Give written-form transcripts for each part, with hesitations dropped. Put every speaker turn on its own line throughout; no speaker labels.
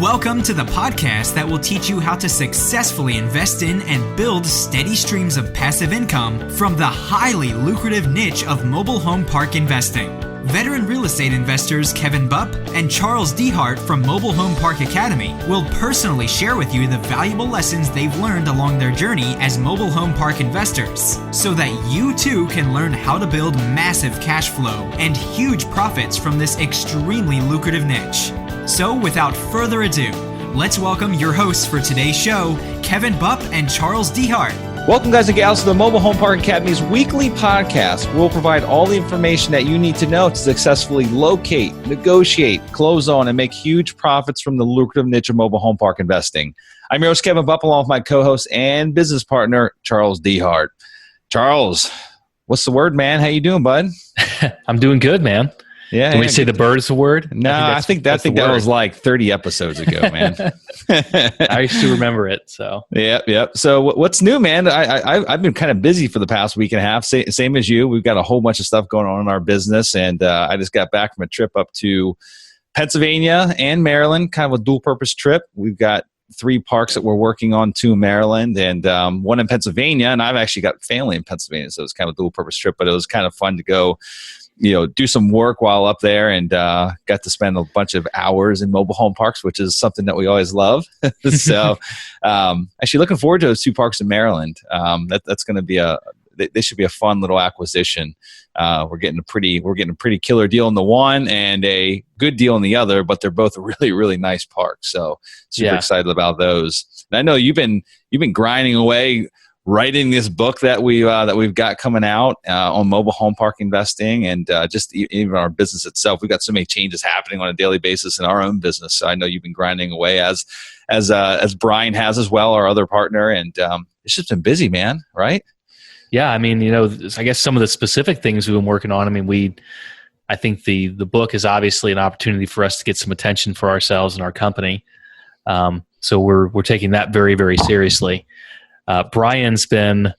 Welcome to the podcast that will teach you how to successfully invest in and build steady streams of passive income from the highly lucrative niche of mobile home park investing. Veteran real estate investors Kevin Bupp and Charles Dehart from Mobile Home Park Academy will personally share with you the valuable lessons they've learned along their journey as mobile home park investors, so that you too can learn how to build massive cash flow and huge profits from this extremely lucrative niche. So without further ado, let's welcome your hosts for today's show, Kevin Bupp and Charles Dehart.
Welcome, guys and gals, to the Mobile Home Park Academy's weekly podcast. We'll provide all the information that you need to know to successfully locate, negotiate, close on, and make huge profits from the lucrative niche of mobile home park investing. I'm your host, Kevin Bupp, along with my co-host and business partner, Charles Dehart. Charles, what's the word, man? How you doing, bud?
I'm doing good, man.
Yeah.
Can we say the bird is a word?
No, I think that was like 30 episodes ago, man.
I used to remember it. So
Yep. So what's new, man? I've been kind of busy for the past week and a half. Same as you. We've got a whole bunch of stuff going on in our business, and I just got back from a trip up to Pennsylvania and Maryland, kind of a dual-purpose trip. We've got 3 parks that we're working on, 2 in Maryland and 1 in Pennsylvania. And I've actually got family in Pennsylvania, so it's kind of a dual-purpose trip. But it was kind of fun to go, do some work while up there, and got to spend a bunch of hours in mobile home parks, which is something that we always love. So actually looking forward to those 2 parks in Maryland. That's going to be they should be a fun little acquisition. We're getting a pretty killer deal in the one and a good deal in the other, but they're both really, really nice parks. So super excited about those. And I know you've been grinding away, writing this book that we've got coming out on mobile home park investing, and just even our business itself. We've got so many changes happening on a daily basis in our own business. So I know you've been grinding away as Brian has as well, our other partner, and it's just been busy, man. Right?
Yeah, I mean, I guess some of the specific things we've been working on. I mean, I think the book is obviously an opportunity for us to get some attention for ourselves and our company. So we're taking that very, very seriously. Brian's been,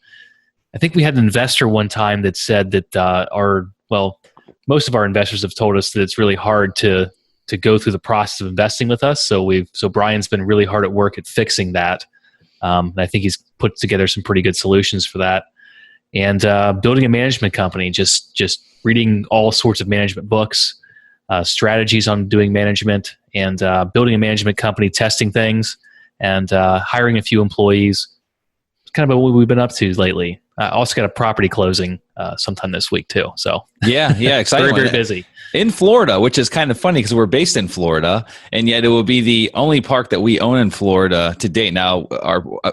I think we had an investor one time that said that most of our investors have told us that it's really hard to go through the process of investing with us. So Brian's been really hard at work at fixing that. And I think he's put together some pretty good solutions for that. And building a management company, just reading all sorts of management books, strategies on doing management, and building a management company, testing things, and hiring a few employees. Kind of what we've been up to lately. I also got a property closing sometime this week too. So
yeah, exciting.
Very, very busy.
In Florida, which is kind of funny because we're based in Florida, and yet it will be the only park that we own in Florida to date. Now,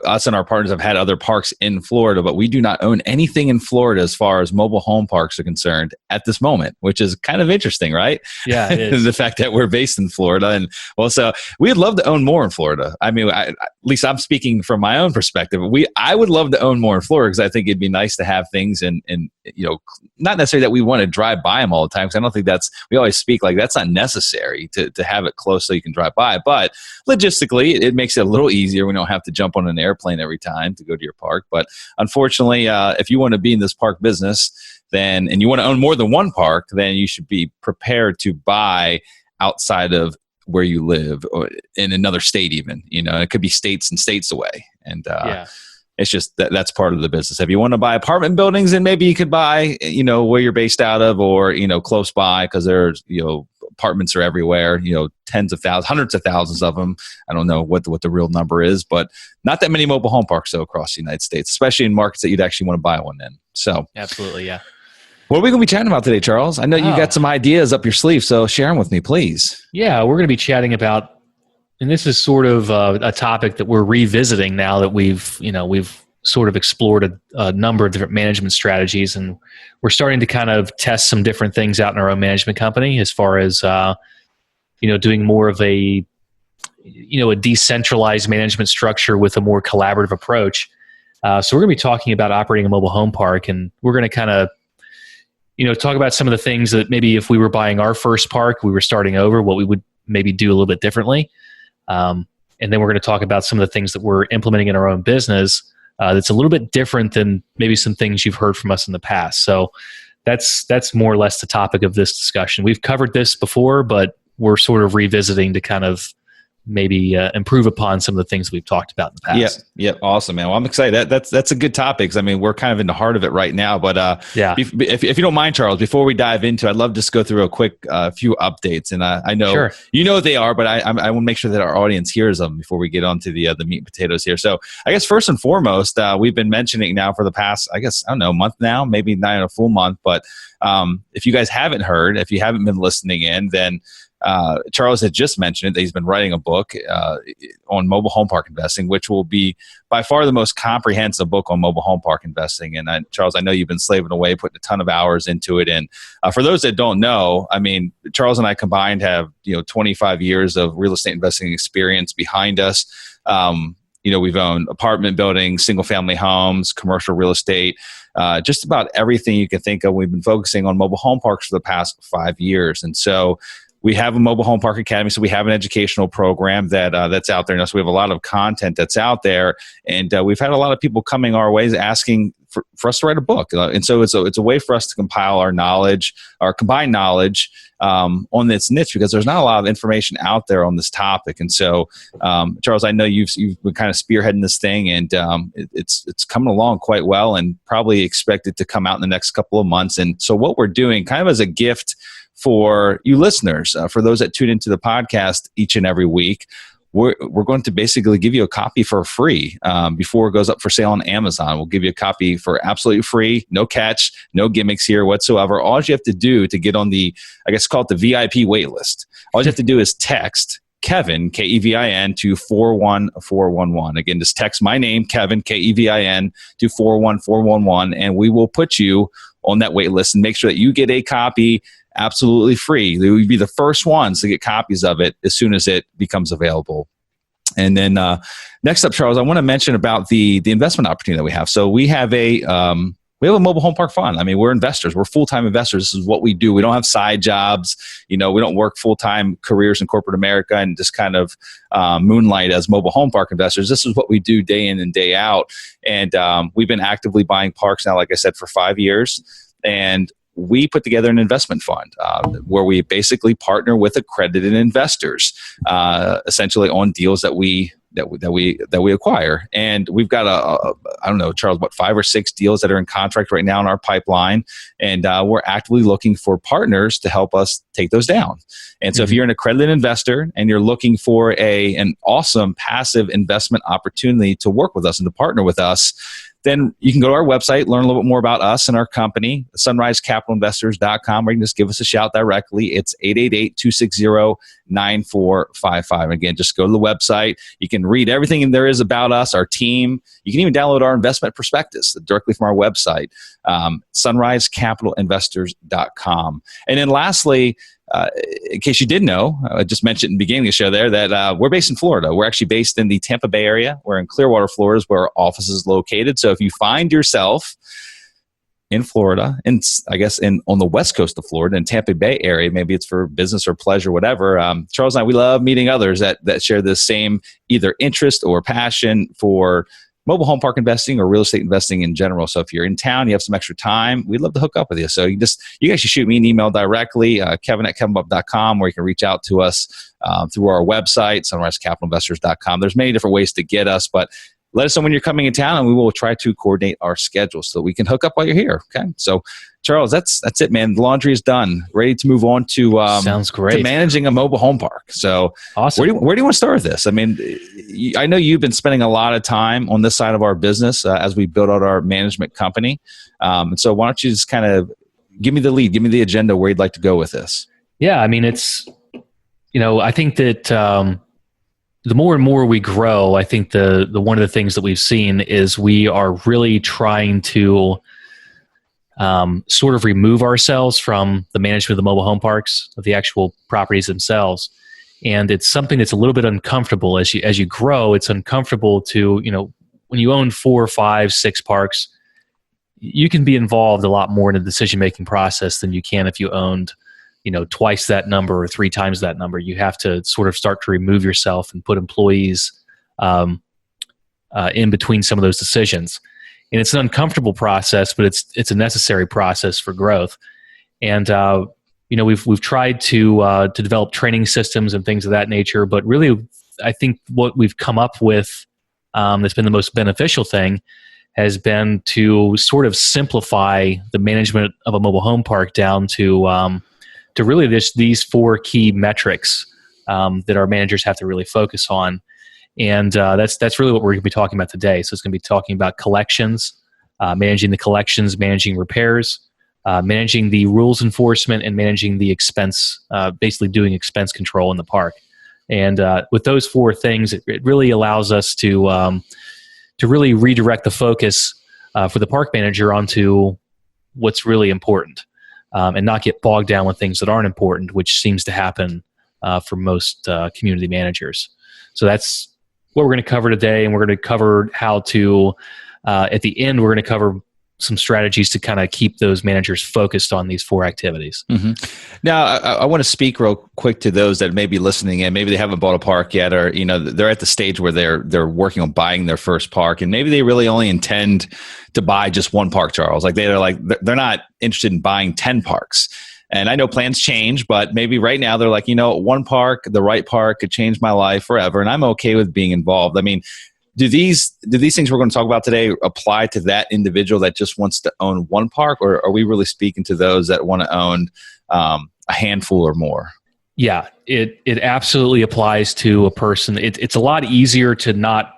us and our partners have had other parks in Florida, but we do not own anything in Florida as far as mobile home parks are concerned at this moment, which is kind of interesting, right?
Yeah, it is.
The fact that we're based in Florida. And so we'd love to own more in Florida. I mean, at least I'm speaking from my own perspective. I would love to own more in Florida because I think it'd be nice to have things in not necessarily that we want to drive by them all the time, because I don't think we always speak like that's not necessary to have it close so you can drive by. But logistically, it makes it a little easier. We don't have to jump on an airplane every time to go to your park. But unfortunately, if you want to be in this park business, and you want to own more than one park, then you should be prepared to buy outside of where you live, or in another state even. It could be states and states away. And it's just that's part of the business. If you want to buy apartment buildings, then maybe you could buy, where you're based out of, or, close by, because there's, apartments are everywhere, tens of thousands, hundreds of thousands of them. I don't know what the real number is, but not that many mobile home parks though across the United States, especially in markets that you'd actually want to buy one in. So
absolutely. Yeah.
What are we going to be chatting about today, Charles? I know you got some ideas up your sleeve, so share them with me, please.
Yeah, we're going to be chatting about, and this is sort of a topic that we're revisiting now that we've sort of explored a number of different management strategies, and we're starting to kind of test some different things out in our own management company as far as, doing more of a decentralized management structure with a more collaborative approach. So we're going to be talking about operating a mobile home park, and we're going to kind of, talk about some of the things that maybe if we were buying our first park, we were starting over, what we would maybe do a little bit differently. And then we're going to talk about some of the things that we're implementing in our own business that's a little bit different than maybe some things you've heard from us in the past. So that's more or less the topic of this discussion. We've covered this before, but we're sort of revisiting to kind of maybe improve upon some of the things we've talked about in the past.
Yep. Awesome, man. Well, I'm excited. That's a good topic because, I mean, we're kind of in the heart of it right now. But if you don't mind, Charles, before we dive into it, I'd love to just go through a quick few updates. And I know you know they are, but I want to make sure that our audience hears them before we get on to the meat and potatoes here. So I guess first and foremost, we've been mentioning now for the past, I don't know, month now, maybe not even a full month. But if you guys haven't heard, if you haven't been listening in, then Charles had just mentioned it, that he's been writing a book on mobile home park investing, which will be by far the most comprehensive book on mobile home park investing. And Charles, I know you've been slaving away, putting a ton of hours into it. And for those that don't know, I mean, Charles and I combined have 25 years of real estate investing experience behind us. We've owned apartment buildings, single family homes, commercial real estate, just about everything you can think of. We've been focusing on mobile home parks for the past 5 years. And so we have a mobile home park academy. So we have an educational program that's out there now. So we have a lot of content that's out there. And we've had a lot of people coming our ways asking for us to write a book. And so it's a way for us to compile our knowledge, our combined knowledge on this niche, because there's not a lot of information out there on this topic. And so, Charles, I know you've been kind of spearheading this thing, and it's coming along quite well, and probably expected to come out in the next couple of months. And so what we're doing kind of as a gift for you listeners, for those that tune into the podcast each and every week, we're going to basically give you a copy for free before it goes up for sale on Amazon. We'll give you a copy for absolutely free, no catch, no gimmicks here whatsoever. All you have to do to get on the, I guess call it the VIP wait list, all you have to do is text Kevin, Kevin, to 41411. Again, just text my name, Kevin, Kevin, to 41411, and we will put you on that wait list and make sure that you get a copy absolutely free. They would be the first ones to get copies of it as soon as it becomes available. And then next up, Charles, I want to mention about the investment opportunity that we have. So we have a mobile home park fund. I mean, we're investors. We're full-time investors. This is what we do. We don't have side jobs. We don't work full-time careers in corporate America and just kind of moonlight as mobile home park investors. This is what we do day in and day out. And we've been actively buying parks now, like I said, for 5 years. And we put together an investment fund where we basically partner with accredited investors, essentially on deals that we acquire. And we've got I don't know, Charles, 5 or 6 deals that are in contract right now in our pipeline. And we're actively looking for partners to help us take those down. And so if you're an accredited investor and you're looking for an awesome passive investment opportunity to work with us and to partner with us, then you can go to our website, learn a little bit more about us and our company, sunrisecapitalinvestors.com, or you can just give us a shout directly. It's 888-260-9455. Again, just go to the website. You can read everything there is about us, our team. You can even download our investment prospectus directly from our website, sunrisecapitalinvestors.com. And then lastly, in case you didn't know, I just mentioned in the beginning of the show there that we're based in Florida. We're actually based in the Tampa Bay area. We're in Clearwater, Florida, is where our office is located. So if you find yourself in Florida, and I guess on the west coast of Florida, in Tampa Bay area, maybe it's for business or pleasure, whatever. Charles and I, we love meeting others that share the same either interest or passion for mobile home park investing or real estate investing in general. So if you're in town, you have some extra time, we'd love to hook up with you. So you guys should shoot me an email directly, kevin@kevinbupp.com, or you can reach out to us through our website, sunrisecapitalinvestors.com. There's many different ways to get us, but let us know when you're coming in town, and we will try to coordinate our schedule so that we can hook up while you're here. Okay. So Charles, that's it, man. The laundry is done. Ready to move on to
sounds great.
To managing a mobile home park. So
awesome.
Where do you want to start with this? I mean, I know you've been spending a lot of time on this side of our business as we build out our management company. And so why don't you just kind of give me the lead, give me the agenda where you'd like to go with this?
Yeah, I mean, it's I think that the more and more we grow, I think the one of the things that we've seen is we are really trying to sort of remove ourselves from the management of the mobile home parks, of the actual properties themselves. And it's something that's a little bit uncomfortable as you grow. It's uncomfortable to, when you own 4, 5, 6 parks, you can be involved a lot more in the decision-making process than you can if you owned, twice that number or 3 times that number. You have to sort of start to remove yourself and put employees in between some of those decisions. And it's an uncomfortable process, but it's a necessary process for growth. And we've tried to develop training systems and things of that nature. But really, I think what we've come up with that's been the most beneficial thing has been to sort of simplify the management of a mobile home park down to really these 4 key metrics that our managers have to really focus on. And that's really what we're going to be talking about today. So it's going to be talking about collections, managing the collections, managing repairs, managing the rules enforcement, and managing the expense, basically doing expense control in the park. And with those 4 things, it really allows us to really redirect the focus for the park manager onto what's really important, and not get bogged down with things that aren't important, which seems to happen for most community managers. So that's what we're going to cover today, and we're going to cover how to, at the end, we're going to cover some strategies to kind of keep those managers focused on these 4 activities.
Mm-hmm. Now, I want to speak real quick to those that may be listening in. Maybe they haven't bought a park yet, or they're at the stage where they're working on buying their first park, and maybe they really only intend to buy just one park, Charles. Like they're not interested in buying 10 parks. And I know plans change, but maybe right now they're like, one park, the right park could change my life forever, and I'm okay with being involved. I mean, do these things we're going to talk about today apply to that individual that just wants to own one park, or are we really speaking to those that want to own a handful or more?
Yeah, it absolutely applies to a person. It's a lot easier to not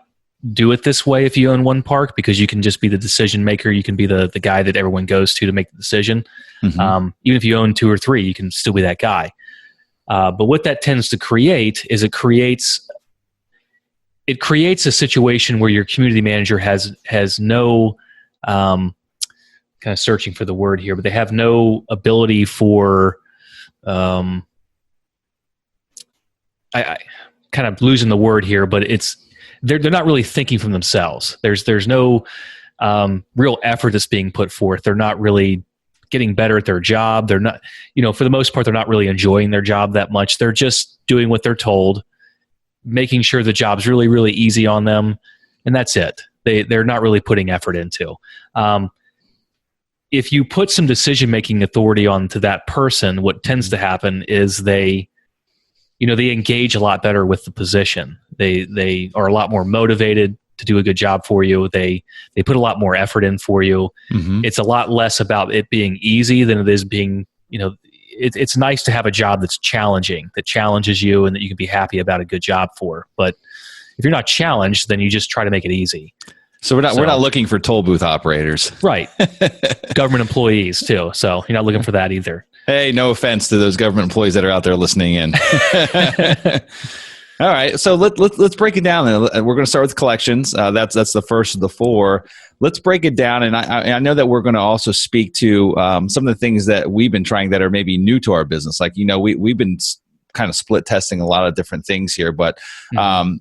do it this way if you own one park, because you can just be the decision maker. You can be the guy that everyone goes to make the decision. Mm-hmm. Even if you own 2 or 3, you can still be that guy. But what that tends to create is it creates a situation where your community manager has no, kind of searching for the word here, but they have no ability for, I kind of losing the word here, but they're not really thinking from themselves. There's no real effort that's being put forth. They're not really getting better at their job. They're not, for the most part, they're not really enjoying their job that much. They're just doing what they're told, making sure the job's really, really easy on them, and that's it. They're not really putting effort into. If you put some decision-making authority onto that person, what tends to happen is they engage a lot better with the position. They are a lot more motivated to do a good job for you. They put a lot more effort in for you. Mm-hmm. It's a lot less about it being easy than it is being, it's nice to have a job that's challenging, that challenges you and that you can be happy about a good job for. But if you're not challenged, then you just try to make it easy.
So we're not looking for toll booth operators.
Right. Government employees too. So you're not looking for that either.
Hey, no offense to those government employees that are out there listening in. All right, so let's break it down. We're going to start with collections. That's the first of the 4. Let's break it down, and I know that we're going to also speak to some of the things that we've been trying that are maybe new to our business. Like we've been kind of split testing a lot of different things here, but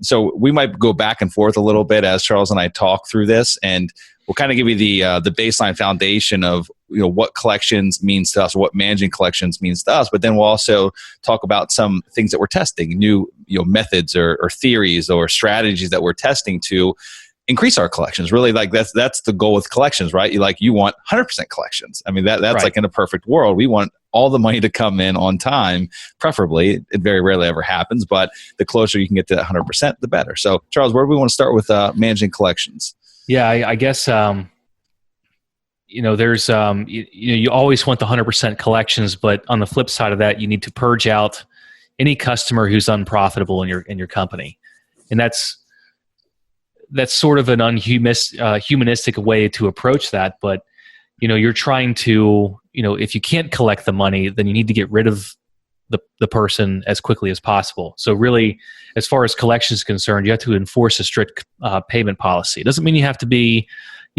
so we might go back and forth a little bit as Charles and I talk through this, and we'll kind of give you the baseline foundation of what collections means to us, or what managing collections means to us. But then we'll also talk about some things that we're testing, new methods or theories or strategies that we're testing to increase our collections. Really, like that's the goal with collections, right? You want 100% collections. I mean, that's right. Like in a perfect world, we want all the money to come in on time, preferably. It very rarely ever happens, but the closer you can get to 100%, the better. So, Charles, where do we want to start with managing collections?
Yeah, I guess, there's, you always want the 100% collections, but on the flip side of that, you need to purge out any customer who's unprofitable in your company. And that's sort of an humanistic way to approach that. But, you're trying to, if you can't collect the money, then you need to get rid of the person as quickly as possible. So really, as far as collections is concerned, you have to enforce a strict payment policy. It doesn't mean you have to be,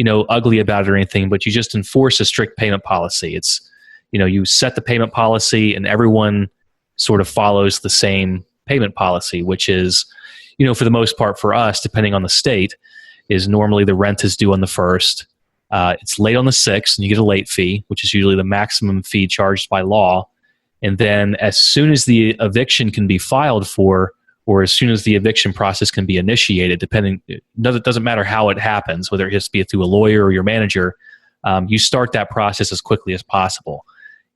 ugly about it or anything, but you just enforce a strict payment policy. It's, you set the payment policy and everyone sort of follows the same payment policy, which is, for the most part for us, depending on the state, is normally the rent is due on the 1st. It's late on the 6th and you get a late fee, which is usually the maximum fee charged by law. And then as soon as the eviction can be filed for, or as soon as the eviction process can be initiated, it doesn't matter how it happens, whether it has to be through a lawyer or your manager, you start that process as quickly as possible.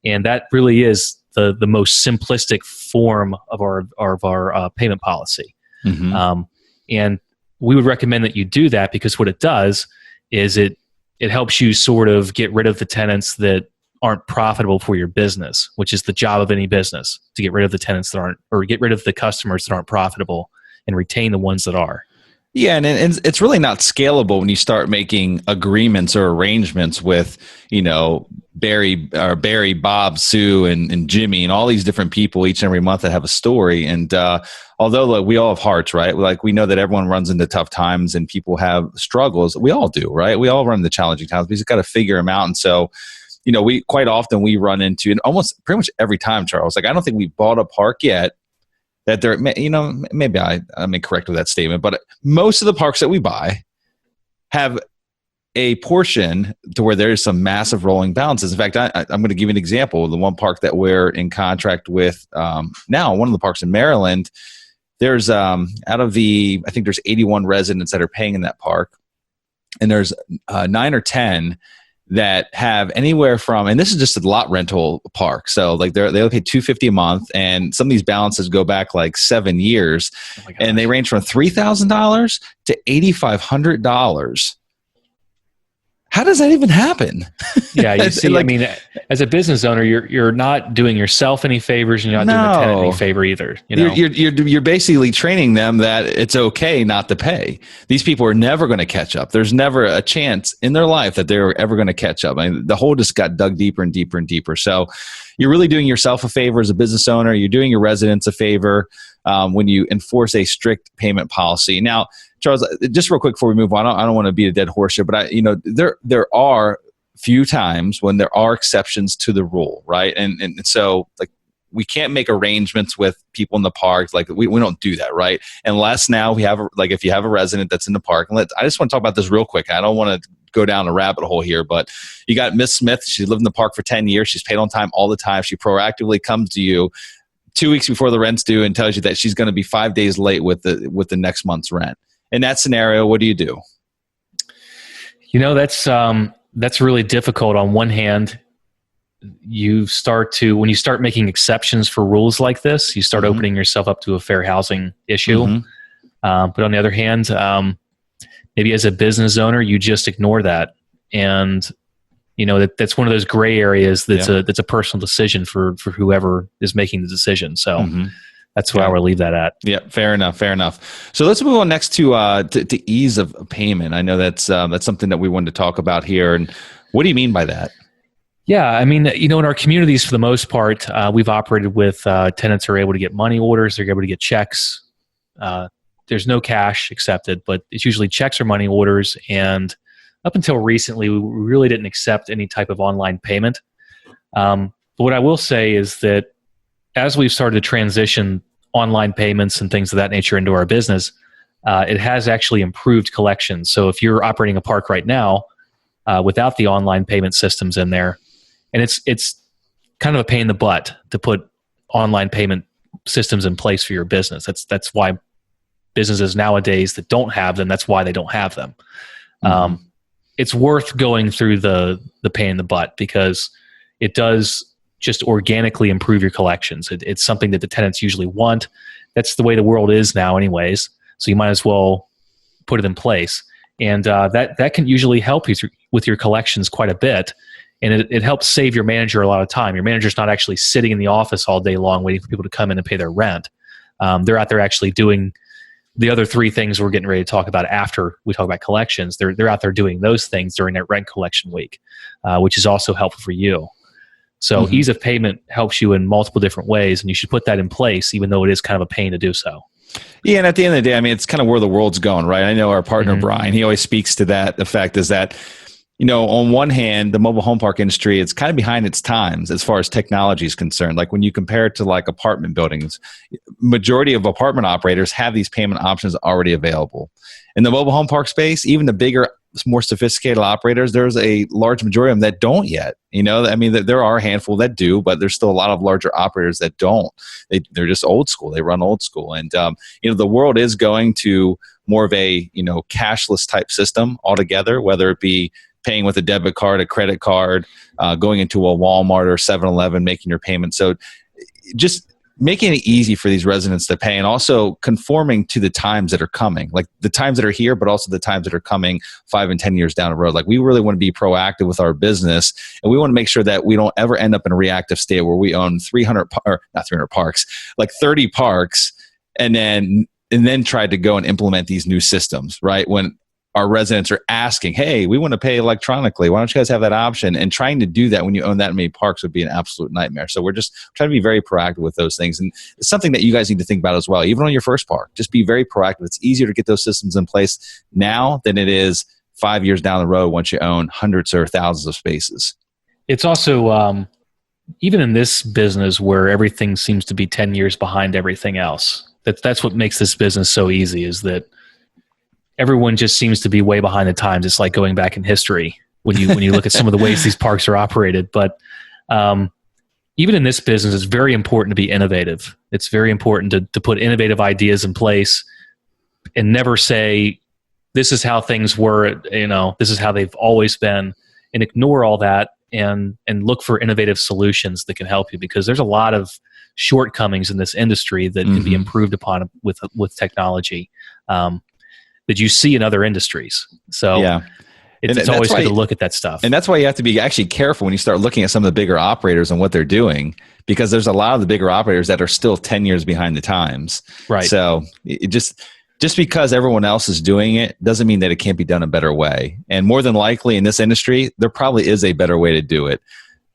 And that really is the most simplistic form of our payment policy.
Mm-hmm.
And we would recommend that you do that because what it does is it helps you sort of get rid of the tenants that aren't profitable for your business, which is the job of any business, to get rid of the tenants that aren't, or get rid of the customers that aren't profitable and retain the ones that are.
Yeah, and it's really not scalable when you start making agreements or arrangements with, Barry, Bob, Sue, and Jimmy, and all these different people each and every month that have a story. And although we all have hearts, right? Like we know that everyone runs into tough times and people have struggles. We all do, right? We all run into challenging times. We just got to figure them out. And so, we quite often we run into, and almost pretty much every time, Charles, like I don't think we bought a park yet that there, maybe I'm incorrect with that statement, but most of the parks that we buy have a portion to where there's some massive rolling balances. In fact, I'm going to give you an example. The one park that we're in contract with now, one of the parks in Maryland, there's out of the, I think there's 81 residents that are paying in that park, and there's 9 or 10 that have anywhere from, and this is just a lot rental park, so like they pay $250 a month, and some of these balances go back like 7 years, and they range from $3,000 to $8,500. How does that even happen?
Yeah, you see, I mean, as a business owner, you're not doing yourself any favors, and you're not doing the tenant any favor either.
You're basically training them that it's okay not to pay. These people are never going to catch up. There's never a chance in their life that they're ever going to catch up. I mean, the hole just got dug deeper and deeper and deeper. So you're really doing yourself a favor as a business owner. You're doing your residents a favor when you enforce a strict payment policy. Now, Charles, just real quick before we move on, I don't want to beat a dead horse here, but there are few times when there are exceptions to the rule, right? And so like we can't make arrangements with people in the park. Like we don't do that, right? Unless now we have if you have a resident that's in the park, and I just want to talk about this real quick. I don't want to go down a rabbit hole here, but you got Miss Smith. She's lived in the park for 10 years. She's paid on time all the time. She proactively comes to you 2 weeks before the rent's due and tells you that she's going to be 5 days late with the next month's rent. In that scenario, what do you do?
That's really difficult. On one hand, when you start making exceptions for rules like this, you start opening yourself up to a fair housing issue. But on the other hand, maybe as a business owner, you just ignore that. And that's one of those gray areas that's a personal decision for whoever is making the decision. So that's where I would leave that at. Yeah,
fair enough. So let's move on next to ease of payment. I know that's something that we wanted to talk about here. And what do you mean by that?
Yeah, I mean, in our communities, for the most part, we've operated with tenants who are able to get money orders. They're able to get checks. There's no cash accepted, but it's usually checks or money orders. And up until recently, we really didn't accept any type of online payment. But what I will say is that as we've started to transition online payments and things of that nature into our business, it has actually improved collections. So if you're operating a park right now without the online payment systems in there, and it's kind of a pain in the butt to put online payment systems in place for your business. That's why businesses nowadays that don't have them, that's why they don't have them. It's worth going through the pain in the butt because it does just organically improve your collections. It's something that the tenants usually want. That's the way the world is now anyways. So you might as well put it in place. And that can usually help you with your collections quite a bit. And it helps save your manager a lot of time. Your manager's not actually sitting in the office all day long waiting for people to come in and pay their rent. They're out there actually doing the other three things we're getting ready to talk about after we talk about collections. They're out there doing those things during their rent collection week, which is also helpful for you. So ease of payment helps you in multiple different ways, and you should put that in place, even though it is kind of a pain to do so.
Yeah, and at the end of the day, I mean, it's kind of where the world's going, right? I know our partner, Brian, he always speaks to that. The fact is that, on one hand, the mobile home park industry, it's kind of behind its times as far as technology is concerned. Like when you compare it to like apartment buildings, majority of apartment operators have these payment options already available. In the mobile home park space, even the bigger, more sophisticated operators, there's a large majority of them that don't yet. I mean, there are a handful that do, but there's still a lot of larger operators that don't. They're just old school. They run old school. And, the world is going to more of a, cashless type system altogether, whether it be paying with a debit card, a credit card, going into a Walmart or 7-Eleven, making your payment. So just making it easy for these residents to pay, and also conforming to the times that are coming, like the times that are here, but also the times that are coming 5 and 10 years down the road. Like, we really want to be proactive with our business, and we want to make sure that we don't ever end up in a reactive state where we own 300 parks, like 30 parks, and then try to go and implement these new systems, right? When our residents are asking, hey, we want to pay electronically. Why don't you guys have that option? And trying to do that when you own that many parks would be an absolute nightmare. So we're just trying to be very proactive with those things. And it's something that you guys need to think about as well. Even on your first park, just be very proactive. It's easier to get those systems in place now than it is 5 years down the road once you own hundreds or thousands of spaces.
It's also, even in this business where everything seems to be 10 years behind everything else, that's what makes this business so easy, is that everyone just seems to be way behind the times. It's like going back in history when you look at some of the ways these parks are operated. But even in this business, it's very important to be innovative. It's very important to put innovative ideas in place and never say, this is how things were, this is how they've always been, and ignore all that and look for innovative solutions that can help you, because there's a lot of shortcomings in this industry that can be improved upon with technology. That you see in other industries. So
yeah.
It's always good to look at that stuff.
And that's why you have to be actually careful when you start looking at some of the bigger operators and what they're doing, because there's a lot of the bigger operators that are still 10 years behind the times.
Right.
So it just because everyone else is doing it doesn't mean that it can't be done a better way. And more than likely in this industry, there probably is a better way to do it.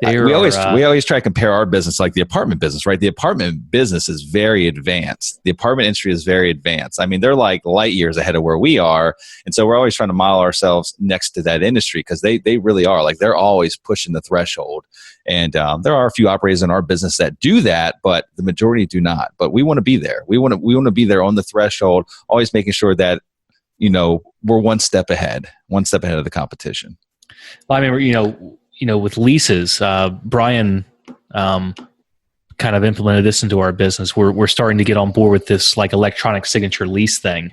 We always try to compare our business like the apartment business, right? The apartment business is very advanced. The apartment industry is very advanced. I mean, they're like light years ahead of where we are. And so we're always trying to model ourselves next to that industry, because they really are. Like, they're always pushing the threshold. And there are a few operators in our business that do that, but the majority do not. But we want to be there. We want to be there on the threshold, always making sure that, we're one step ahead of the competition.
Well, I mean, with leases, Brian kind of implemented this into our business. We're starting to get on board with this like electronic signature lease thing,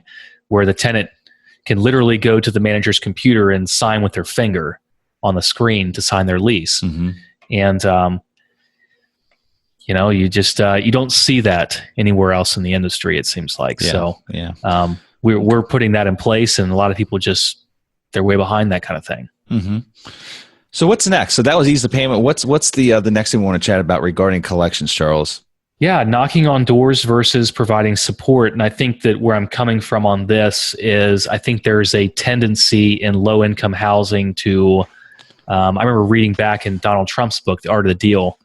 where the tenant can literally go to the manager's computer and sign with their finger on the screen to sign their lease. Mm-hmm. And you don't see that anywhere else in the industry, it seems like.
Yeah.
So
yeah.
We're putting that in place, and a lot of people they're way behind that kind of thing.
Mm-hmm. So what's next? So that was ease the payment. What's the next thing we want to chat about regarding collections, Charles?
Yeah, knocking on doors versus providing support. And I think that where I'm coming from on this is, I think there's a tendency in low-income housing to, I remember reading back in Donald Trump's book, The Art of the Deal.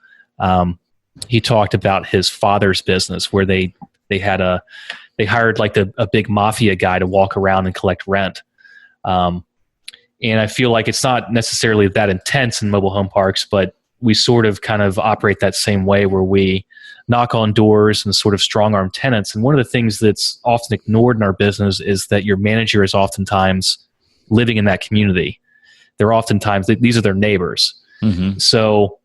He talked about his father's business, where they hired like a big mafia guy to walk around and collect rent. And I feel like it's not necessarily that intense in mobile home parks, but we sort of kind of operate that same way, where we knock on doors and sort of strong-arm tenants. And one of the things that's often ignored in our business is that your manager is oftentimes living in that community. They're oftentimes, these are their neighbors. Mm-hmm. So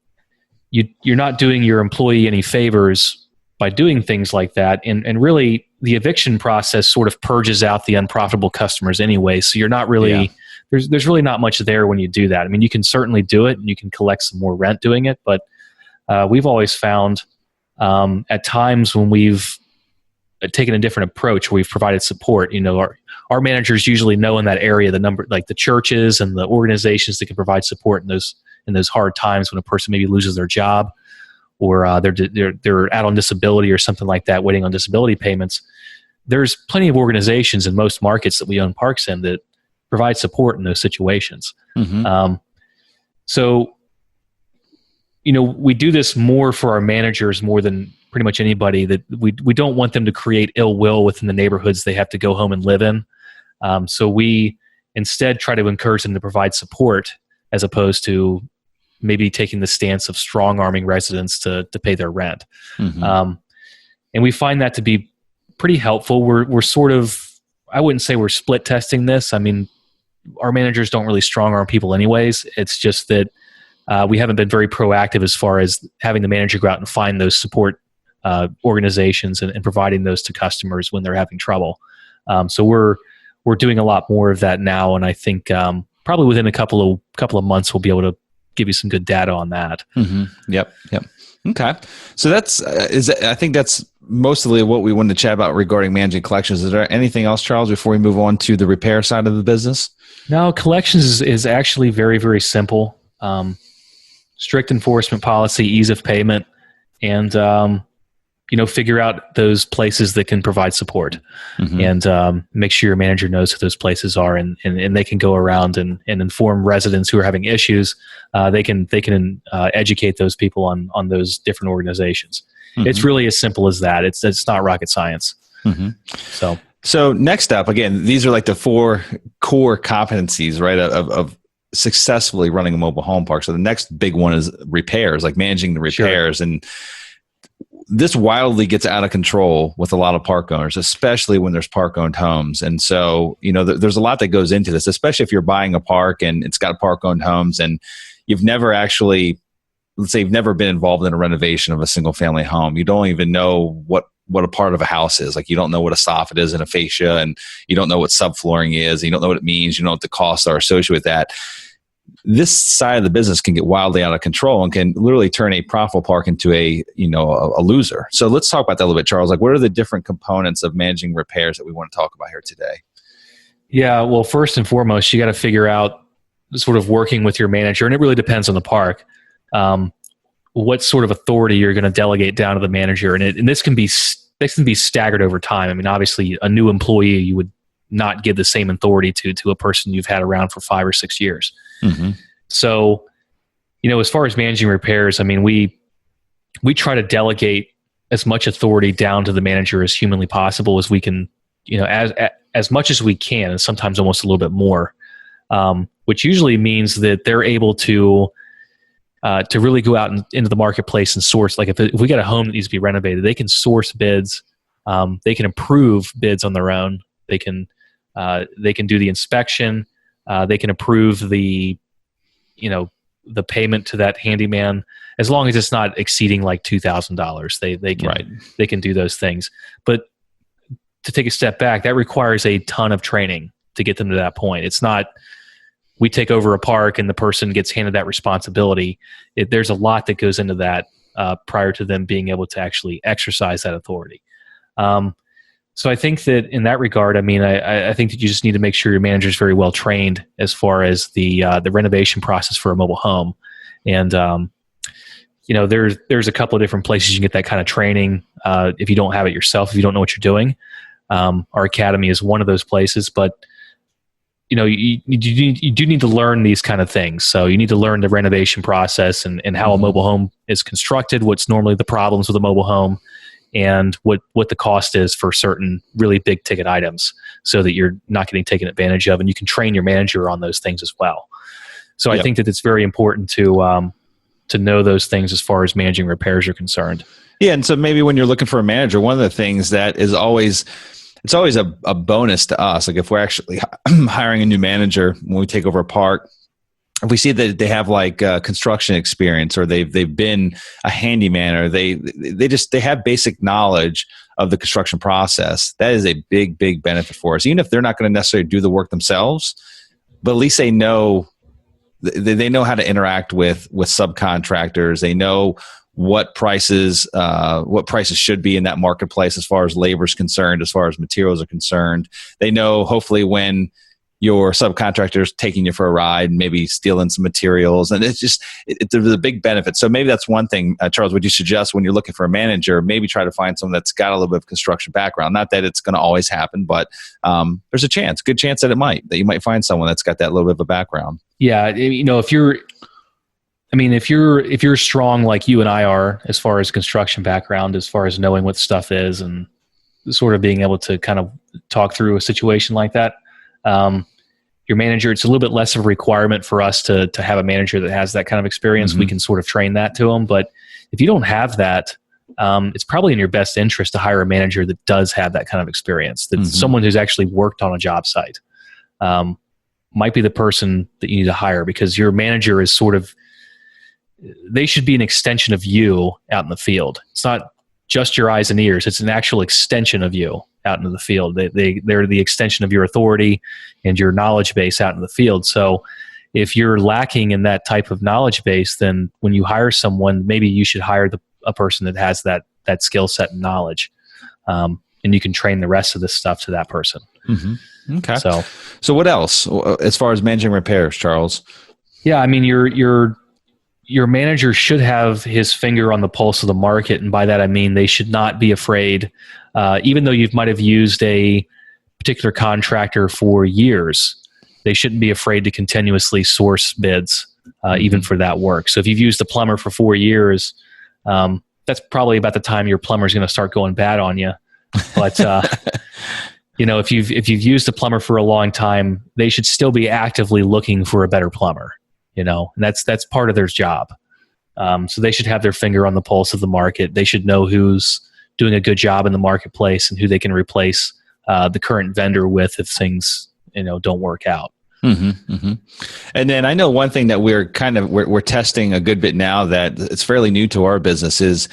you're not doing your employee any favors by doing things like that. And really, the eviction process sort of purges out the unprofitable customers anyway. So you're not really... Yeah. There's really not much there when you do that. I mean, you can certainly do it, and you can collect some more rent doing it, but we've always found at times when we've taken a different approach, where we've provided support. Our managers usually know in that area the number, like the churches and the organizations that can provide support in those hard times when a person maybe loses their job, or they're out on disability or something like that, waiting on disability payments. There's plenty of organizations in most markets that we own parks in that provide support in those situations. Mm-hmm. So, we do this more for our managers more than pretty much anybody, that we don't want them to create ill will within the neighborhoods they have to go home and live in. So we instead try to encourage them to provide support, as opposed to maybe taking the stance of strong-arming residents to pay their rent. Mm-hmm. And we find that to be pretty helpful. We're sort of, I wouldn't say we're split testing this. I mean, our managers don't really strong arm people anyways. It's just that we haven't been very proactive as far as having the manager go out and find those support organizations and providing those to customers when they're having trouble. So we're doing a lot more of that now, and I think probably within a couple of months we'll be able to give you some good data on that.
Yep. Okay. So I think that's mostly what we wanted to chat about regarding managing collections. Is there anything else, Charles, before we move on to the repair side of the business?
No, collections is actually very, very simple. Strict enforcement policy, ease of payment, and figure out those places that can provide support, and make sure your manager knows who those places are, and they can go around and inform residents who are having issues. They can educate those people on those different organizations. It's really as simple as that. It's not rocket science. So
next up, again, these are like the 4 core competencies, right, of successfully running a mobile home park. So the next big one is repairs, like managing the repairs. Sure. And this wildly gets out of control with a lot of park owners, especially when there's park-owned homes. And so, there's a lot that goes into this, especially if you're buying a park and it's got park-owned homes and you've never actually, let's say you've never been involved in a renovation of a single-family home. You don't even know what a part of a house is. Like, you don't know what a soffit is and a fascia, and you don't know what subflooring is. And you don't know what it means. You don't know what the costs are associated with that. This side of the business can get wildly out of control and can literally turn a profitable park into a loser. So let's talk about that a little bit, Charles. Like, what are the different components of managing repairs that we want to talk about here today?
Yeah, well, first and foremost, you got to figure out sort of working with your manager, and it really depends on the park, what sort of authority you're going to delegate down to the manager. And this can be staggered over time. I mean, obviously, a new employee, you would not give the same authority to a person you've had around for 5 or 6 years. So, as far as managing repairs, I mean, we try to delegate as much authority down to the manager as humanly possible as we can, as much as we can, and sometimes almost a little bit more, which usually means that they're able to really go out into the marketplace and source. Like, if we got a home that needs to be renovated, they can source bids. They can approve bids on their own. They can do the inspection. They can approve the payment to that handyman, as long as it's not exceeding like $2,000. They can do those things. But to take a step back, that requires a ton of training to get them to that point. It's not we take over a park and the person gets handed that responsibility. There's a lot that goes into that prior to them being able to actually exercise that authority. So I think that in that regard, I mean, I think that you just need to make sure your manager is very well trained as far as the renovation process for a mobile home. And, there's a couple of different places you can get that kind of training. If you don't have it yourself, if you don't know what you're doing, our academy is one of those places, but you do need to learn these kind of things. So you need to learn the renovation process and how a mobile home is constructed, what's normally the problems with a mobile home, and what the cost is for certain really big ticket items, so that you're not getting taken advantage of, and you can train your manager on those things as well. So I think that it's very important to know those things as far as managing repairs are concerned.
Yeah, and so maybe when you're looking for a manager, one of the things that is always a bonus to us, like if we're actually hiring a new manager when we take over a park, if we see that they have like construction experience, or they've been a handyman, or they have basic knowledge of the construction process, that is a big benefit for us. Even if they're not going to necessarily do the work themselves, but at least they know how to interact with subcontractors. They know what prices should be in that marketplace as far as labor is concerned, as far as materials are concerned. They know hopefully when your subcontractor is taking you for a ride, maybe stealing some materials. And there's a big benefit. So maybe that's one thing, Charles, would you suggest when you're looking for a manager, maybe try to find someone that's got a little bit of construction background? Not that it's going to always happen, but there's a good chance that you might find someone that's got that little bit of a background. Yeah.
If you're strong like you and I are, as far as construction background, as far as knowing what stuff is and sort of being able to kind of talk through a situation like that, your manager, it's a little bit less of a requirement for us to have a manager that has that kind of experience. We can sort of train that to them. But if you don't have that, it's probably in your best interest to hire a manager that does have that kind of experience, that's someone who's actually worked on a job site. Might be the person that you need to hire, because your manager is they should be an extension of you out in the field. It's not just your eyes and ears. It's an actual extension of you out into the field. They're the extension of your authority and your knowledge base out in the field. So if you're lacking in that type of knowledge base, then when you hire someone, maybe you should hire a person that has that skill set and knowledge, and you can train the rest of this stuff to that person.
Mm-hmm. Okay.
So
what else as far as managing repairs, Charles?
Yeah, I mean, your manager should have his finger on the pulse of the market, and by that I mean they should not be afraid, even though you might have used a particular contractor for years. They shouldn't be afraid to continuously source bids, even for that work. So if you've used a plumber for 4 years, that's probably about the time your plumber's going to start going bad on you. But if you've used a plumber for a long time, they should still be actively looking for a better plumber. And that's part of their job. So they should have their finger on the pulse of the market. They should know who's doing a good job in the marketplace and who they can replace the current vendor with if things don't work out.
Mm-hmm, mm-hmm. And then I know one thing that we're testing a good bit now that it's fairly new to our business is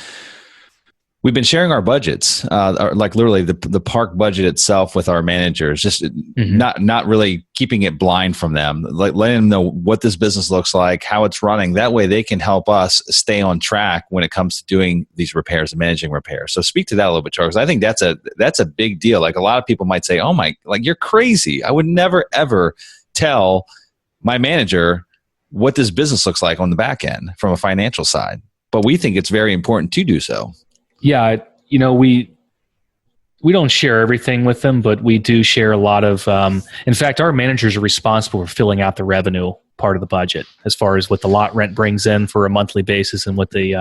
we've been sharing our budgets, like literally the park budget itself with our managers, just not really keeping it blind from them, like letting them know what this business looks like, how it's running. That way they can help us stay on track when it comes to doing these repairs and managing repairs. So speak to that a little bit, Charles. I think that's a big deal. Like a lot of people might say, oh my, like you're crazy. I would never, ever tell my manager what this business looks like on the back end from a financial side. But we think it's very important to do so.
Yeah, we don't share everything with them, but we do share a lot of. In fact, our managers are responsible for filling out the revenue part of the budget, as far as what the lot rent brings in for a monthly basis and what the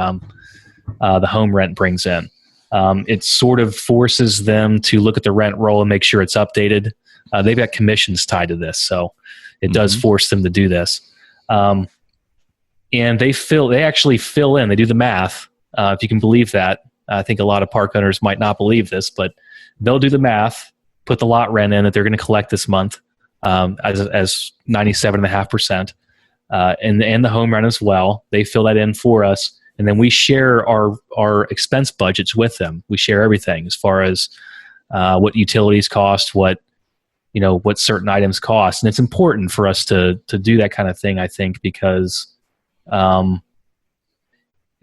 home rent brings in. It sort of forces them to look at the rent roll and make sure it's updated. They've got commissions tied to this, so it does force them to do this. And they actually fill in. They do the math, if you can believe that. I think a lot of park owners might not believe this, but they'll do the math, put the lot rent in that they're going to collect this month as 97.5%, and the home rent as well. They fill that in for us, and then we share our expense budgets with them. We share everything as far as what utilities cost, what certain items cost, and it's important for us to do that kind of thing. I think because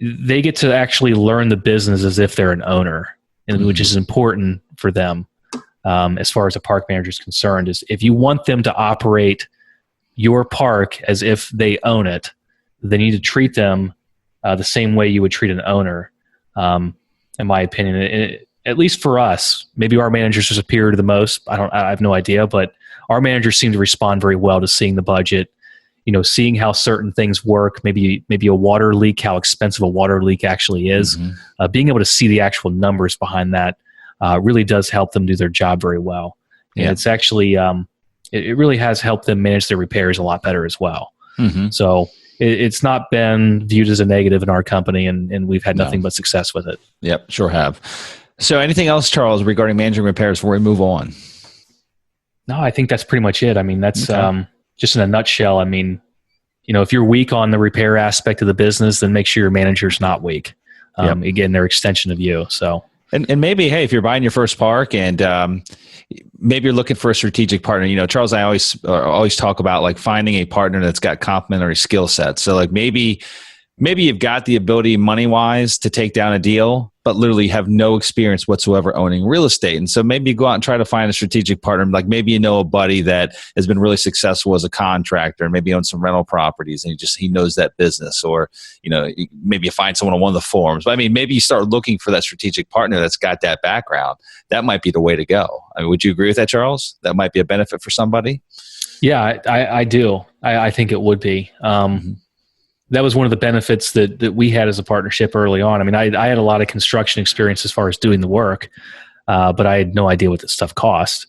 they get to actually learn the business as if they're an owner, and which is important for them as far as a park manager is concerned. Is if you want them to operate your park as if they own it, then you need to treat them the same way you would treat an owner. In my opinion, at least for us, maybe our managers are superior to the most. I have no idea, but our managers seem to respond very well to seeing the budget. Seeing how certain things work, maybe a water leak, how expensive a water leak actually is. Being able to see the actual numbers behind that really does help them do their job very well. And it's actually, it really has helped them manage their repairs a lot better as well. So it's not been viewed as a negative in our company, and we've had nothing but success with it.
Yep, sure have. So anything else, Charles, regarding managing repairs before we move on?
No, I think that's pretty much it. I mean, that's... Okay. Just in a nutshell, I mean, if you're weak on the repair aspect of the business, then make sure your manager's not weak. Again, they're extension of you. So,
and maybe, hey, if you're buying your first park and maybe you're looking for a strategic partner, Charles and I always talk about like finding a partner that's got complementary skill sets. So like maybe you've got the ability money wise to take down a deal, but literally have no experience whatsoever owning real estate. And so maybe you go out and try to find a strategic partner. Like maybe a buddy that has been really successful as a contractor and maybe owns some rental properties and he knows that business. Or, maybe you find someone on one of the forums. But I mean, maybe you start looking for that strategic partner that's got that background. That might be the way to go. I mean, would you agree with that, Charles? That might be a benefit for somebody?
Yeah, I do. I think it would be. That was one of the benefits that we had as a partnership early on. I mean, I had a lot of construction experience as far as doing the work, but I had no idea what this stuff cost.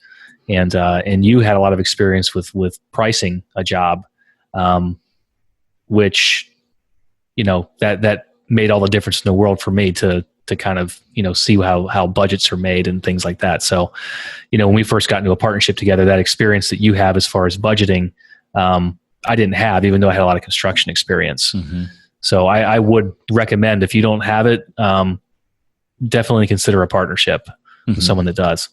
And you had a lot of experience with pricing a job, which, that made all the difference in the world for me to kind of, see how budgets are made and things like that. So, when we first got into a partnership together, that experience that you have as far as budgeting, I didn't have, even though I had a lot of construction experience. So I would recommend, if you don't have it, definitely consider a partnership with someone that does.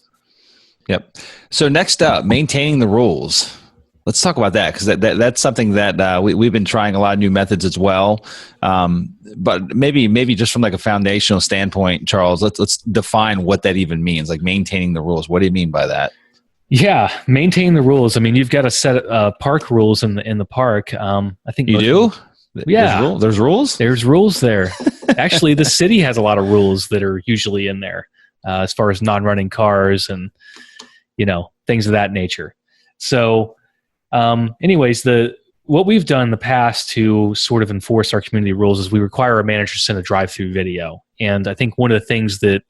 Yep. So next up, maintaining the rules. Let's talk about that, because that's something that we've been trying a lot of new methods as well. But maybe just from like a foundational standpoint, Charles, let's define what that even means, like maintaining the rules. What do you mean by that?
Yeah, maintain the rules. I mean, you've got a set of park rules in the park. I think
you do.
Yeah,
there's rules.
There's rules there. Actually, the city has a lot of rules that are usually in there, as far as non-running cars and things of that nature. So, anyways, what we've done in the past to sort of enforce our community rules is we require our managers to send a drive-through video. And I think one of the things that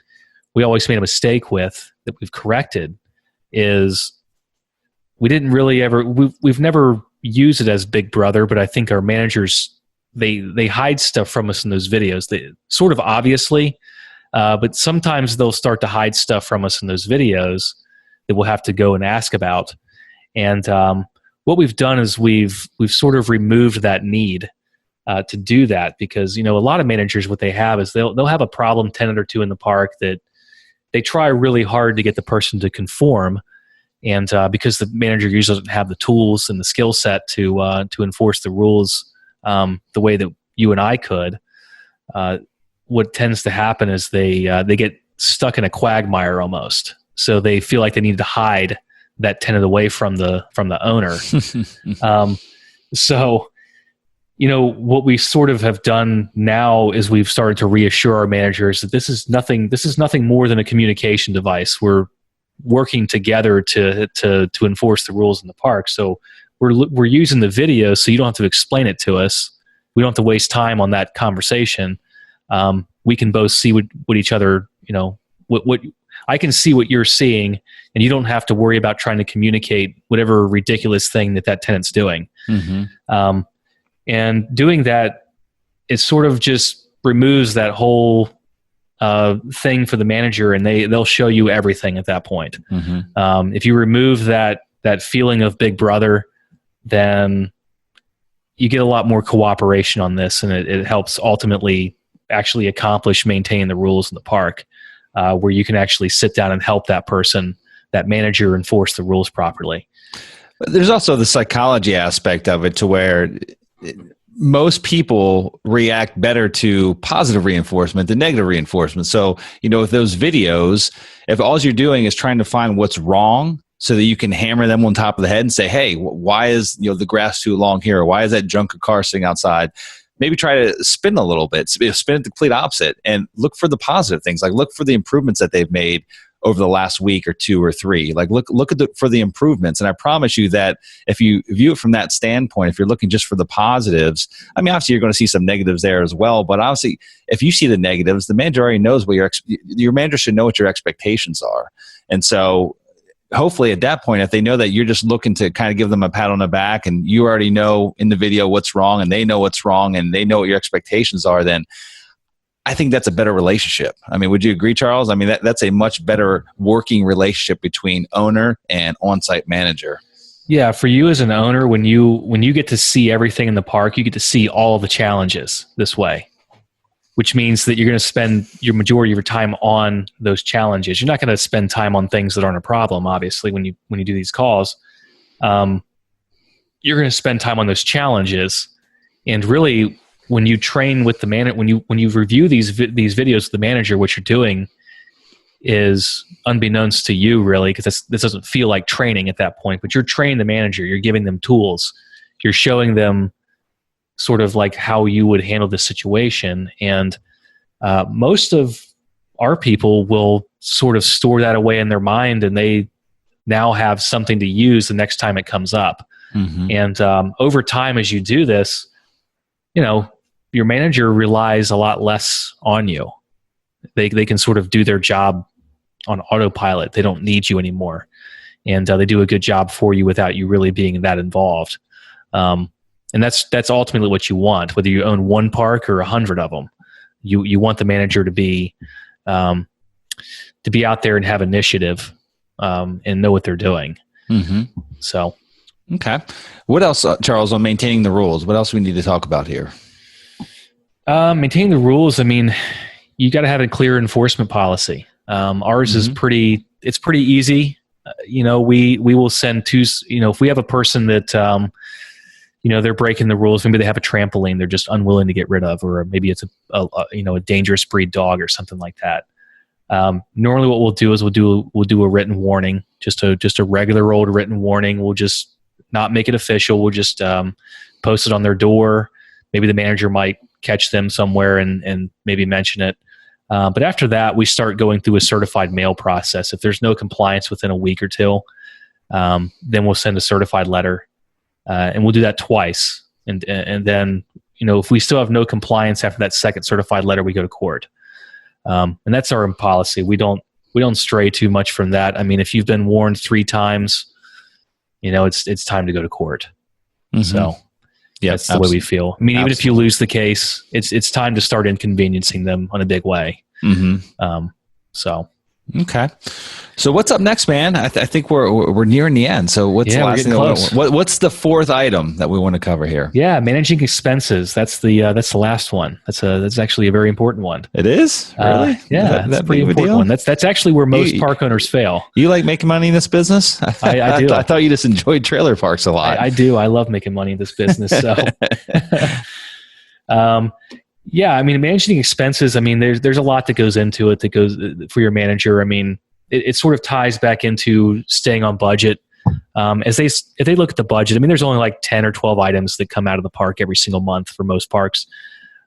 we always made a mistake with that we've corrected is we didn't really ever we've never used it as Big Brother, but I think our managers they hide stuff from us in those videos. They sort of obviously, but sometimes they'll start to hide stuff from us in those videos that we'll have to go and ask about. And what we've done is we've sort of removed that need to do that, because a lot of managers, what they have is they'll have a problem tenant or two in the park that they try really hard to get the person to conform, and because the manager usually doesn't have the tools and the skill set to enforce the rules the way that you and I could, what tends to happen is they get stuck in a quagmire almost. So they feel like they need to hide that tenant away from the owner. So, what we sort of have done now is we've started to reassure our managers that this is nothing more than a communication device. We're working together to enforce the rules in the park. So we're using the video, so you don't have to explain it to us. We don't have to waste time on that conversation. We can both see what each other, what I can see what you're seeing, and you don't have to worry about trying to communicate whatever ridiculous thing that tenant's doing. Mm-hmm. And doing that, it sort of just removes that whole thing for the manager, and they'll show you everything at that point. Mm-hmm. If you remove that feeling of Big Brother, then you get a lot more cooperation on this, and it helps ultimately actually accomplish maintaining the rules in the park, where you can actually sit down and help that person, that manager, enforce the rules properly.
But there's also the psychology aspect of it, to where most people react better to positive reinforcement than negative reinforcement. So, with those videos, if all you're doing is trying to find what's wrong so that you can hammer them on top of the head and say, hey, why is the grass too long here? Or why is that junk car sitting outside? Maybe try to spin a little bit, spin it the complete opposite, and look for the positive things. Like, look for the improvements that they've made over the last week or two or three. Like, look for the improvements. And I promise you that if you view it from that standpoint, if you're looking just for the positives, I mean, obviously you're going to see some negatives there as well. But obviously, if you see the negatives, the manager already knows what your manager should know what your expectations are. And so, hopefully at that point, if they know that you're just looking to kind of give them a pat on the back, and you already know in the video what's wrong, and they know what's wrong, and they know what your expectations are, then I think that's a better relationship. I mean, would you agree, Charles? I mean, that's a much better working relationship between owner and on-site manager.
Yeah, for you as an owner, when you get to see everything in the park, you get to see all of the challenges this way, which means that you're going to spend your majority of your time on those challenges. You're not going to spend time on things that aren't a problem, obviously, when you do these calls. You're going to spend time on those challenges. And really, when you train with the manager, when you review these videos with the manager, what you're doing is unbeknownst to you, really, because this doesn't feel like training at that point, but you're training the manager. You're giving them tools. You're showing them sort of like how you would handle this situation. And most of our people will sort of store that away in their mind, and they now have something to use the next time it comes up. Mm-hmm. And over time, as you do this, your manager relies a lot less on you. They can sort of do their job on autopilot. They don't need you anymore. And they do a good job for you without you really being that involved. And that's ultimately what you want, whether you own one park or 100 of them. You want the manager to be out there and have initiative and know what they're doing. Mm-hmm. So,
okay. What else, Charles, on maintaining the rules? What else do we need to talk about here?
Maintaining the rules. I mean, you got to have a clear enforcement policy. Ours is pretty easy. we will send two, if we have a person that, they're breaking the rules, maybe they have a trampoline they're just unwilling to get rid of, or maybe it's a dangerous breed dog or something like that. Normally what we'll do is we'll do a written warning, just a regular old written warning. We'll just not make it official. We'll just post it on their door. Maybe the manager might catch them somewhere and maybe mention it. But after that, we start going through a certified mail process. If there's no compliance within a week or two, then we'll send a certified letter, and we'll do that twice. And then, if we still have no compliance after that second certified letter, we go to court. And that's our policy. We don't stray too much from that. I mean, if you've been warned 3 times, it's time to go to court. Mm-hmm. So that's the way we feel. I mean, even if you lose the case, it's time to start inconveniencing them on a big way. Mm-hmm.
Okay. So what's up next, man? I think we're nearing the end. So what's the last thing? What's the 4th item that we want to cover here?
Yeah, managing expenses. That's the last one. That's actually a very important one.
It is? Really?
Yeah, that's a pretty important one. That's actually where most park owners fail.
You like making money in this business?
I do.
I thought you just enjoyed trailer parks a lot.
I do. I love making money in this business. So, yeah, I mean, managing expenses, I mean, there's a lot that goes into it that goes for your manager. I mean, it sort of ties back into staying on budget. If they look at the budget, I mean, there's only like 10 or 12 items that come out of the park every single month for most parks.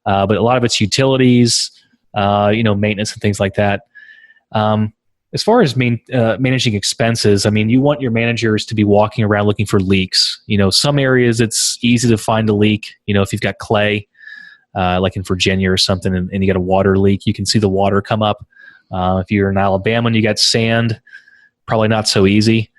But a lot of it's utilities, maintenance and things like that. As far as managing expenses, I mean, you want your managers to be walking around looking for leaks. Some areas it's easy to find a leak. If you've got clay, like in Virginia or something, and you got a water leak, you can see the water come up. If you're in Alabama and you got sand, probably not so easy.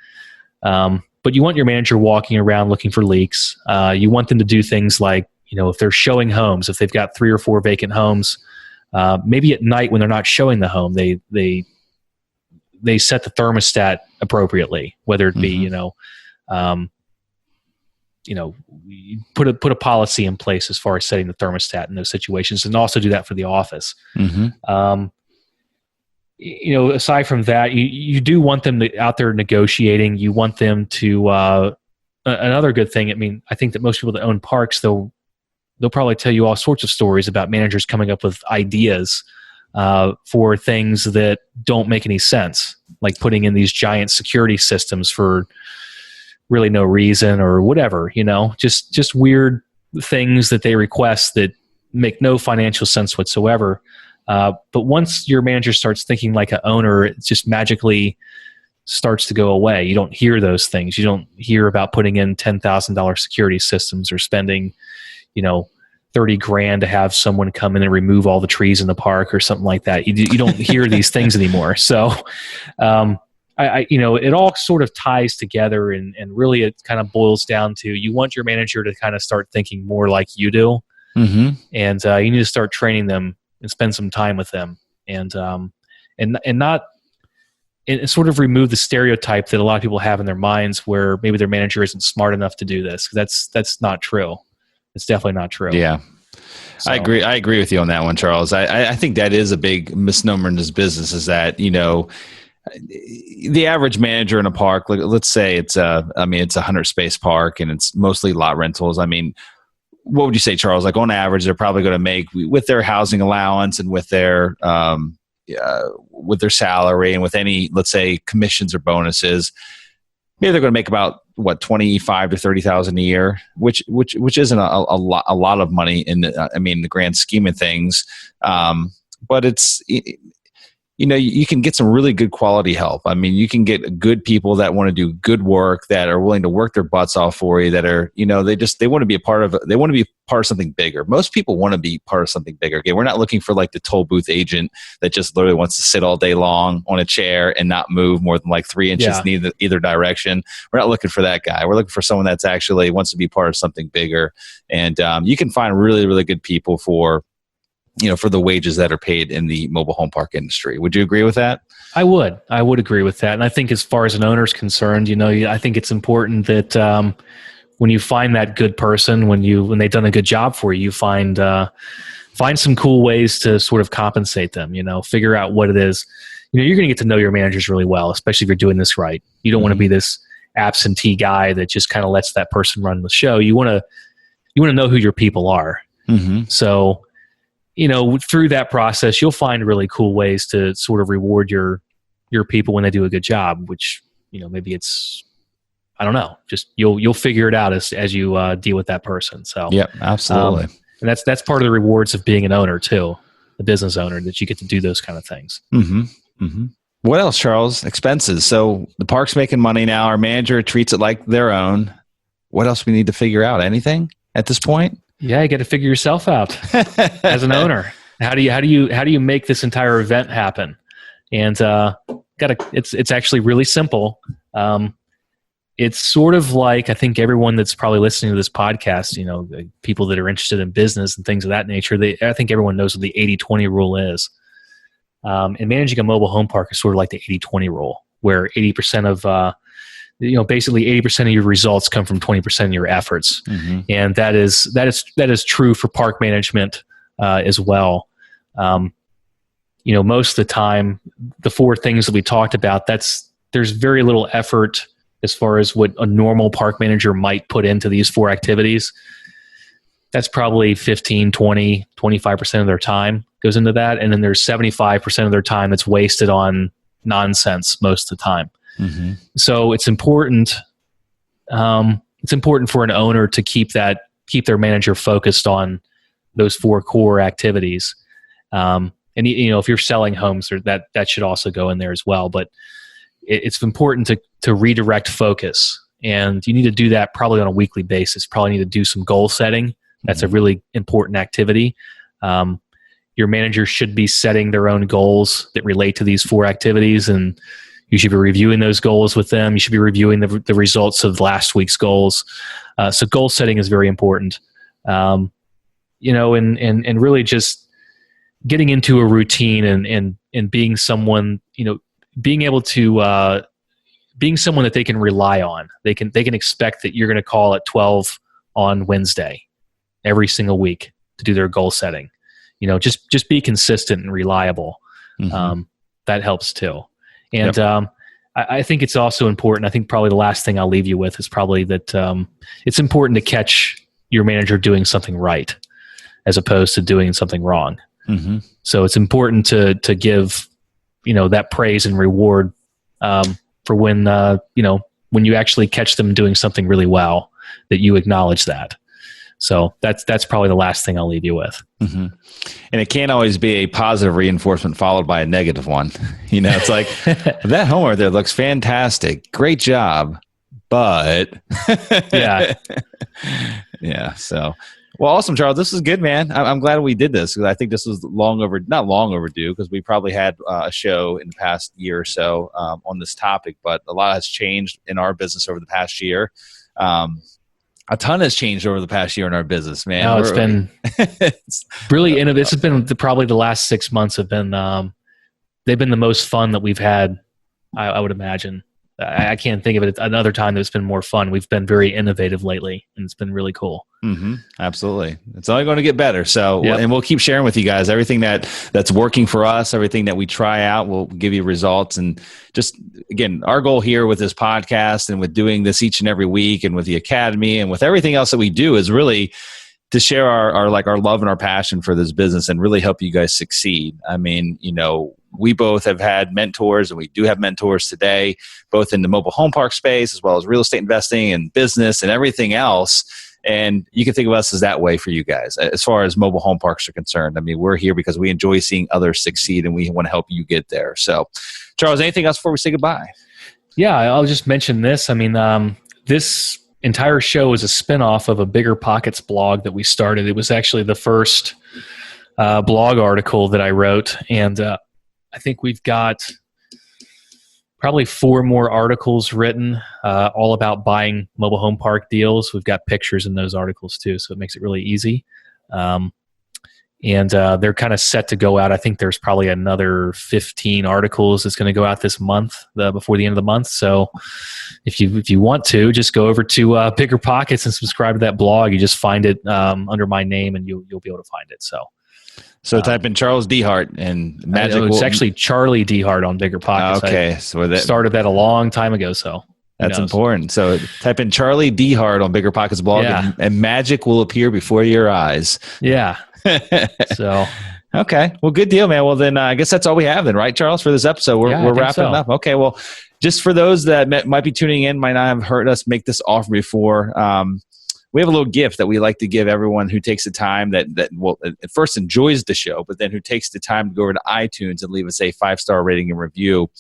But you want your manager walking around looking for leaks. You want them to do things like, if they're showing homes, if they've got 3 or 4 vacant homes, maybe at night when they're not showing the home, they set the thermostat appropriately, whether it be, put a policy in place as far as setting the thermostat in those situations, and also do that for the office. Mm-hmm. Aside from that, you do want them out there negotiating. You want them to, another good thing. I mean, I think that most people that own parks, they'll probably tell you all sorts of stories about managers coming up with ideas for things that don't make any sense, like putting in these giant security systems for really no reason or whatever, just weird things that they request that make no financial sense whatsoever. But once your manager starts thinking like an owner, it just magically starts to go away. You don't hear those things. You don't hear about putting in $10,000 security systems or spending, $30,000 to have someone come in and remove all the trees in the park or something like that. You don't hear these things anymore. So, it all sort of ties together, and really it kind of boils down to, you want your manager to kind of start thinking more like you do. Mm-hmm. And you need to start training them and spend some time with them, and sort of remove the stereotype that a lot of people have in their minds where maybe their manager isn't smart enough to do this. That's not true. It's definitely not true.
Yeah. So. I agree with you on that one, Charles. I think that is a big misnomer in this business, is that, the average manager in a park, let's say it's a 100-space park and it's mostly lot rentals. I mean, what would you say, Charles? Like on average, they're probably going to make, with their housing allowance and with their salary and with any, let's say, commissions or bonuses, maybe they're going to make about $25,000 to $30,000 a year, which isn't a lot of money in the grand scheme of things. But it's, you can get some really good quality help. I mean, you can get good people that want to do good work, that are willing to work their butts off for you, that are, they want to be a part of something bigger. Most people want to be part of something bigger. Okay, we're not looking for like the toll booth agent that just literally wants to sit all day long on a chair and not move more than like 3 inches in either direction. We're not looking for that guy. We're looking for someone that's actually wants to be part of something bigger. And you can find really, really good people for the wages that are paid in the mobile home park industry. Would you agree with that? I would agree with that. And I think as far as an owner is concerned, I think it's important that when you find that good person, when they've done a good job for you, you find some cool ways to sort of compensate them, figure out what it is.
you're going to get to know your managers really well, especially if you're doing this right. You don't want to be this absentee guy that just kind of lets that person run the show. You want to know who your people are. So, through that process, you'll find really cool ways to sort of reward your people when they do a good job, which, maybe it's, I don't know, just you'll figure it out as you deal with that person. So,
yeah, absolutely.
And that's part of the rewards of being an owner too, a business owner, that you get to do those kind of things.
What else, Charles? Expenses. So the park's making money now. Our manager treats it like their own. What else we need to figure out? Anything at this point?
Yeah, you got to figure yourself out as an owner. How do you make this entire event happen? And it's actually really simple. It's sort of like, I think everyone that's probably listening to this podcast, people that are interested in business and things of that nature, I think everyone knows what the 80-20 rule is. And managing a mobile home park is sort of like the 80-20 rule, where 80% of basically 80% of your results come from 20% of your efforts. And that is true for park management as well. Most of the time, the four things that we talked about, there's very little effort as far as what a normal park manager might put into these four activities. That's probably 15, 20, 25% of their time goes into that. And then there's 75% of their time that's wasted on nonsense most of the time. So it's important. It's important for an owner to keep their manager focused on those four core activities. And if you're selling homes, that should also go in there as well. But it's important to redirect focus, and you need to do that probably on a weekly basis. Probably need to do some goal setting. That's a really important activity. Your manager should be setting their own goals that relate to these four activities, and you should be reviewing those goals with them. You should be reviewing the results of last week's goals. So goal setting is very important. And really just getting into a routine and being someone, being able to being someone that they can rely on. They can expect that you're going to call at 12 on Wednesday every single week to do their goal setting. Just be consistent and reliable. That helps too. And I think it's also important. I think probably the last thing I'll leave you with is probably that it's important to catch your manager doing something right as opposed to doing something wrong. So it's important to give that praise and reward for when you actually catch them doing something really well, that you acknowledge that. So that's probably the last thing I'll leave you with.
And it can't always be a positive reinforcement followed by a negative one. It's like, that homework there looks fantastic. Great job. But yeah. So, well, awesome, Charles. This is good, man. I'm glad we did this, because I think this was not long overdue, because we probably had a show in the past year or so on this topic, but a lot has changed in our business over the past year. A ton has changed over the past year in our business, man.
No, it's been really innovative. This has been probably the last 6 months have been, they've been the most fun that we've had, I would imagine. I can't think of it another time that's been more fun. We've been very innovative lately, and it's been really cool. Absolutely. It's only going to get better. So, and we'll keep sharing with you guys everything that's working for us, everything that we try out. We'll give you results. And just, again, our goal here with this podcast and with doing this each and every week, and with the academy and with everything else that we do, is really to share our love and our passion for this business and really help you guys succeed. I mean, we both have had mentors, and we do have mentors today, both in the mobile home park space, as well as real estate investing and business and everything else. And you can think of us as that way for you guys. As far as mobile home parks are concerned, I mean, we're here because we enjoy seeing others succeed, and we want to help you get there. So, Charles, anything else before we say goodbye? Yeah, I'll just mention this. I mean, this entire show is a spinoff of a Bigger Pockets blog that we started. It was actually the first blog article that I wrote, and I think we've got probably 4 more articles written all about buying mobile home park deals. We've got pictures in those articles too, so it makes it really easy. And they're kind of set to go out. I think there's probably another 15 articles that's going to go out this month, before the end of the month. So if you want to, just go over to Bigger Pockets and subscribe to that blog. You just find it under my name, and you'll be able to find it. So
So type in Charles Dehart and magic.
It's actually Charlie Dehart on Bigger Pockets.
Okay, so that
started that a long time ago. So
that's important. So type in Charlie Dehart on Bigger Pockets blog, and magic will appear before your eyes.
Yeah. So.
Okay. Well, good deal, man. Well, then I guess that's all we have then, right, Charles, for this episode? We're wrapping up. Okay. Well, just for those that might be tuning in, might not have heard us make this offer before, we have a little gift that we like to give everyone who takes the time that at first enjoys the show, but then who takes the time to go over to iTunes and leave us a 5-star rating and review.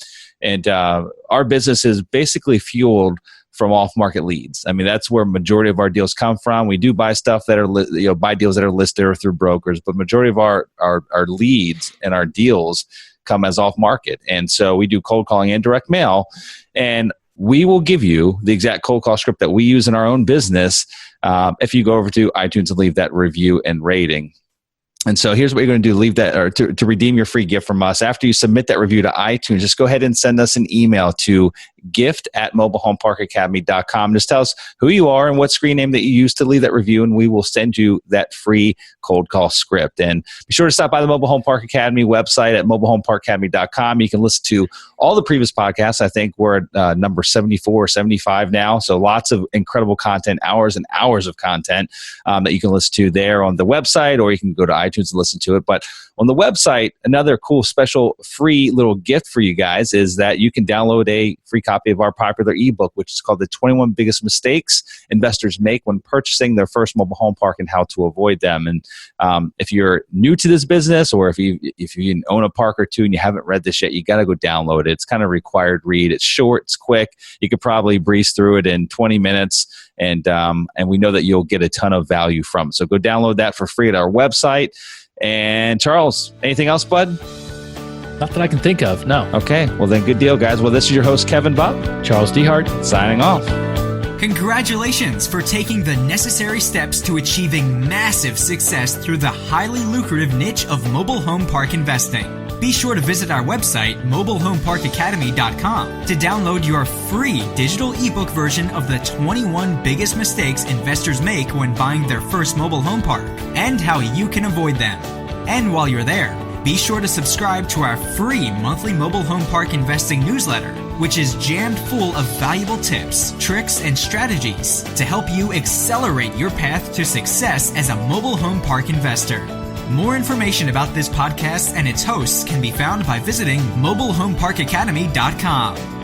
And our business is basically fueled from off-market leads. I mean, that's where majority of our deals come from. We do buy stuff that are buy deals that are listed or through brokers, but majority of our leads and our deals come as off-market. And so we do cold calling and direct mail, and we will give you the exact cold call script that we use in our own business if you go over to iTunes and leave that review and rating. And so here's what you're going to do. Leave that, or to redeem your free gift from us. After you submit that review to iTunes, just go ahead and send us an email to gift@mobilehomeparkacademy.com. Just tell us who you are and what screen name that you use to leave that review, and we will send you that free cold call script. And be sure to stop by the Mobile Home Park Academy website at mobilehomeparkacademy.com. You can listen to all the previous podcasts. I think we're at number 74 or 75 now. So lots of incredible content, hours and hours of content that you can listen to there on the website, or you can go to iTunes and listen to it. But on the website, another cool special free little gift for you guys is that you can download a free copy of our popular ebook, which is called The 21 Biggest Mistakes Investors Make When Purchasing Their First Mobile Home Park and How to Avoid Them. And if you're new to this business, or if you own a park or two and you haven't read this yet, you got to go download it. It's kind of required read. It's short, it's quick. You could probably breeze through it in 20 minutes. And we know that you'll get a ton of value from it. So go download that for free at our website. And Charles, anything else, bud?
Not that I can think of, no.
Okay, well then, good deal, guys. Well, this is your host, Kevin Buck.
Charles Dehart.
Signing off.
Congratulations for taking the necessary steps to achieving massive success through the highly lucrative niche of mobile home park investing. Be sure to visit our website, mobilehomeparkacademy.com, to download your free digital ebook version of the 21 biggest mistakes investors make when buying their first mobile home park and how you can avoid them. And while you're there, be sure to subscribe to our free monthly mobile home park investing newsletter, which is jammed full of valuable tips, tricks, and strategies to help you accelerate your path to success as a mobile home park investor. More information about this podcast and its hosts can be found by visiting mobilehomeparkacademy.com.